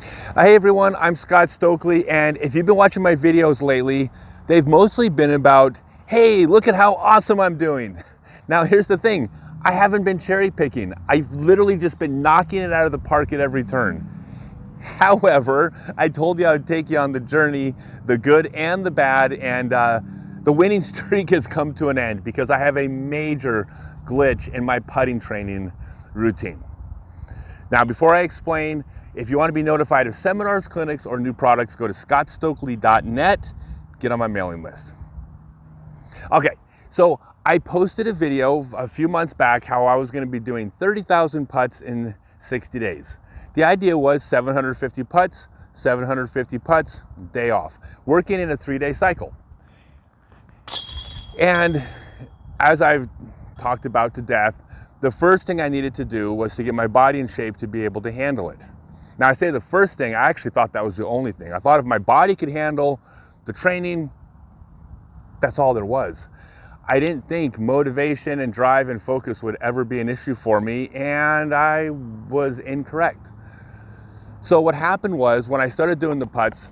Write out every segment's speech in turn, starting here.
Hey everyone, I'm Scott Stokely, and if you've been watching my videos lately, they've mostly been about, hey, look at how awesome I'm doing. Now here's the thing, I haven't been cherry picking. I've literally just been knocking it out of the park at every turn. However, I told you I would take you on the journey, the good and the bad, and the winning streak has come to an end because I have a major glitch in my putting training routine. Now, before I explain, if you want to be notified of seminars, clinics, or new products, go to scottstokely.net, get on my mailing list. Okay, so I posted a video a few months back how I was going to be doing 30,000 putts in 60 days. The idea was 750 putts, 750 putts, day off, working in a 3-day cycle. And as I've talked about to death, the first thing I needed to do was to get my body in shape to be able to handle it. Now I say the first thing, I actually thought that was the only thing. I thought if my body could handle the training, that's all there was. I didn't think motivation and drive and focus would ever be an issue for me, and I was incorrect. So what happened was when I started doing the putts,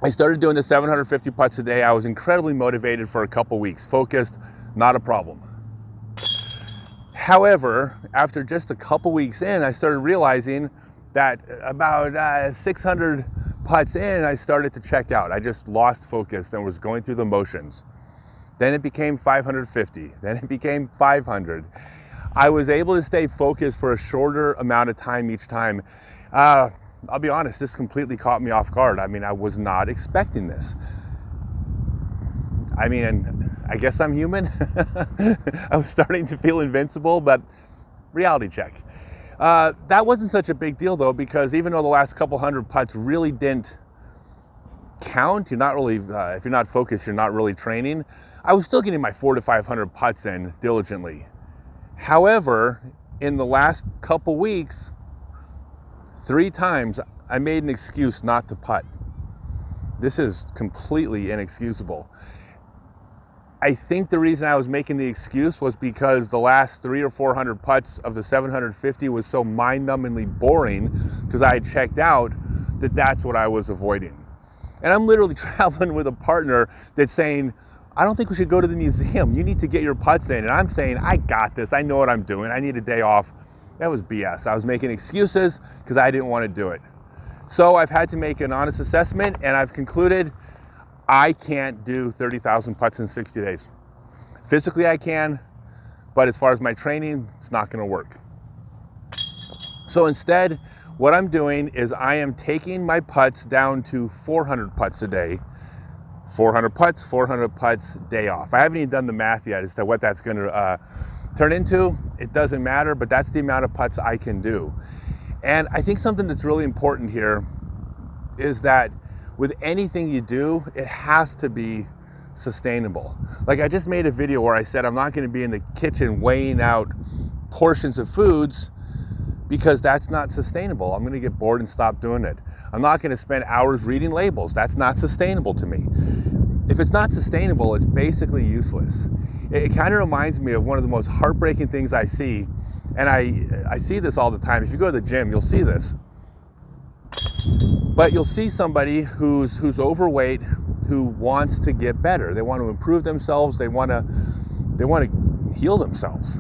I started doing the 750 putts a day. I was incredibly motivated for a couple weeks, focused, not a problem. However, after just a couple weeks in, I started realizing that about 600 putts in, I started to check out. I just lost focus and was going through the motions. Then it became 550, then it became 500. I was able to stay focused for a shorter amount of time each time. I'll be honest, this completely caught me off guard. I mean, I was not expecting this. I mean, I guess I'm human. I was starting to feel invincible, but reality check. That wasn't such a big deal though, because even though the last couple hundred putts really didn't count, you're not really, if you're not focused, you're not really training. I was still getting my 400 to 500 putts in diligently. However, in the last couple weeks, 3 times I made an excuse not to putt. This is completely inexcusable. I think the reason I was making the excuse was because the last 300 or 400 putts of the 750 was so mind-numbingly boring because I had checked out that that's what I was avoiding. And I'm literally traveling with a partner that's saying, I don't think we should go to the museum. You need to get your putts in. And I'm saying, I got this. I know what I'm doing. I need a day off. That was BS. I was making excuses because I didn't want to do it. So I've had to make an honest assessment, and I've concluded I can't do 30,000 putts in 60 days. Physically I can, but as far as my training, it's not going to work. So instead, what I'm doing is I am taking my putts down to 400 putts a day. 400 putts, day off. I haven't even done the math yet as to what that's going to turn into. It doesn't matter, but that's the amount of putts I can do. And I think something that's really important here is that with anything you do, it has to be sustainable. Like I just made a video where I said I'm not going to be in the kitchen weighing out portions of foods because that's not sustainable. I'm going to get bored and stop doing it. I'm not going to spend hours reading labels. That's not sustainable to me. If it's not sustainable, it's basically useless. It kind of reminds me of one of the most heartbreaking things I see, and I see this all the time. If you go to the gym, you'll see this. But you'll see somebody who's overweight, who wants to get better. They want to improve themselves. They want to heal themselves.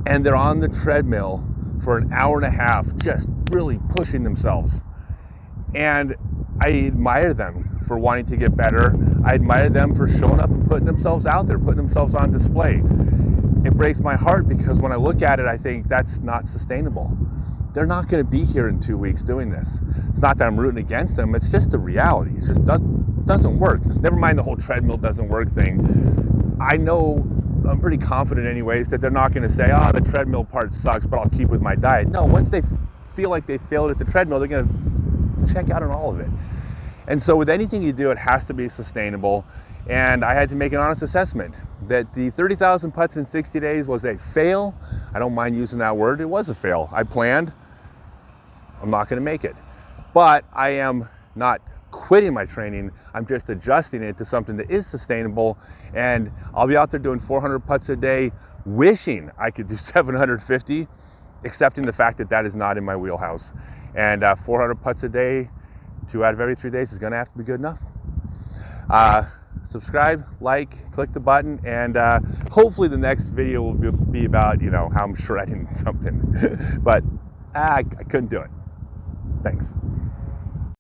And they're on the treadmill for an hour and a half, just really pushing themselves. And I admire them for wanting to get better. I admire them for showing up and putting themselves out there, putting themselves on display. It breaks my heart because when I look at it, I think that's not sustainable. They're not going to be here in 2 weeks doing this. It's not that I'm rooting against them. It's just the reality. It just doesn't work. Never mind the whole treadmill doesn't work thing. I know, I'm pretty confident anyways, that they're not going to say, oh, the treadmill part sucks, but I'll keep with my diet. No, once they feel like they failed at the treadmill, they're going to check out on all of it. And so with anything you do, it has to be sustainable. And I had to make an honest assessment that the 30,000 putts in 60 days was a fail. I don't mind using that word. It was a fail. I planned. I'm not going to make it. But I am not quitting my training. I'm just adjusting it to something that is sustainable. And I'll be out there doing 400 putts a day, wishing I could do 750. accepting the fact that that is not in my wheelhouse. And 400 putts a day, 2 out of every 3 days is going to have to be good enough. Subscribe, like, click the button, and hopefully the next video will be about, how I'm shredding something. But I couldn't do it. Thanks.